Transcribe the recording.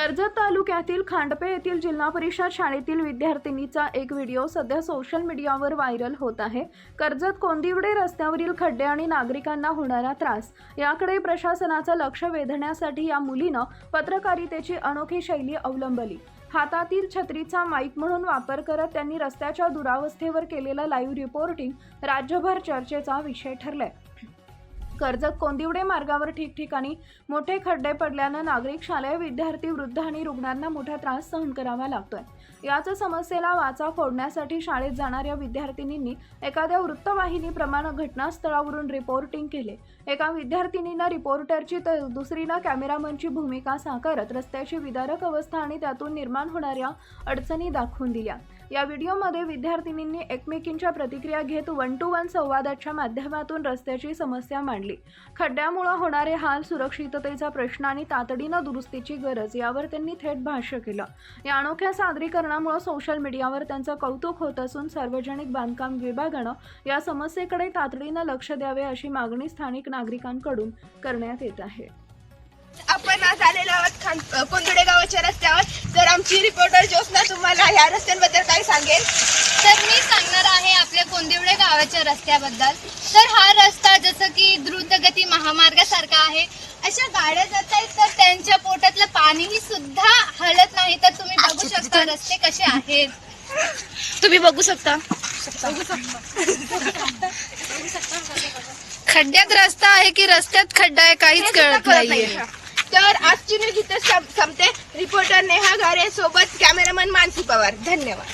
कर्जत तालुक्यातील खांडपे येथील जिल्हा परिषद शाळेतील विद्यार्थिनीचा एक व्हिडिओ सध्या सोशल मीडियावर व्हायरल होत आहे। कर्जत कोंदिवडे रस्त्यावरील खड्डे आणि नागरिकांना होणारा त्रास याकडे प्रशासनाचं लक्ष वेधण्यासाठी या मुलीनं पत्रकारितेची अनोखी शैली अवलंबली। हातातील छत्रीचा माईक म्हणून वापर करत त्यांनी रस्त्याच्या दुरावस्थेवर केलेलं लाईव्ह रिपोर्टिंग राज्यभर चर्चेचा विषय ठरलाय। कर्जत कोंदिवडे मार्गावर ठिकठिकाणी मोठे खड्डे पडल्यानं नागरिक, शालेय विद्यार्थी, वृद्ध आणि रुग्णांना मोठा त्रास सहन करावा लागतोय। याच समस्येला वाचा फोडण्यासाठी शाळेत जाणाऱ्या विद्यार्थिनींनी एखाद्या वृत्तवाहिनीप्रमाणे घटनास्थळावरून रिपोर्टिंग केले। एका विद्यार्थिनीनं रिपोर्टरची तर दुसरीनं कॅमेरामनची भूमिका साकारत रस्त्याची विदारक अवस्था आणि त्यातून निर्माण होणाऱ्या अडचणी दाखवून दिल्या। या व्हिडिओमध्ये विद्यार्थिनींनी एकमेकींच्या प्रतिक्रिया घेत 1-to-1 संवादाच्या माध्यमातून रस्त्याची समस्या मांडली। खड्ड्यामुळे होणारे हाल, सुरक्षिततेचा प्रश्न आणि तातडीनं दुरुस्तीची गरज यावर त्यांनी थेट भाष्य केलं। या अनोख्या सादरीकरणामुळे सोशल मीडियावर त्यांचं कौतुक होत असून सार्वजनिक बांधकाम विभागानं या समस्येकडे तातडीनं लक्ष द्यावे अशी मागणी स्थानिक नागरिकांकडून करण्यात येत आहे। आपण आज आलेलो आहोत कोंदिवडे गावाच्या रस्त्यावर। तर आमची रिपोर्टर ज्योत्स्ना तुम्हाला या रस्त्यांबद्दल काय सांगेल? तर मी सांगणार आहे आपल्या कोंदिवडे गावाच्या रस्त्याबद्दल। तर हा रस्ता जसं की द्रुतगती महामार्गासारखा आहे। अशा गाड्या जात आहेत तर त्यांच्या पोटातलं पाणीही सुद्धा हलत नाही। तर तुम्ही बघू शकता रस्ते कसे आहेत। तुम्ही बघू शकता खड्ड्यात रस्ता आहे की रस्त्यात खड्डा आहे काहीच कळत नाहीये। तर आजची न्यूज इथे संपते। रिपोर्टर नेहा घारे सोबत कॅमेरामन मानसी पवार। धन्यवाद।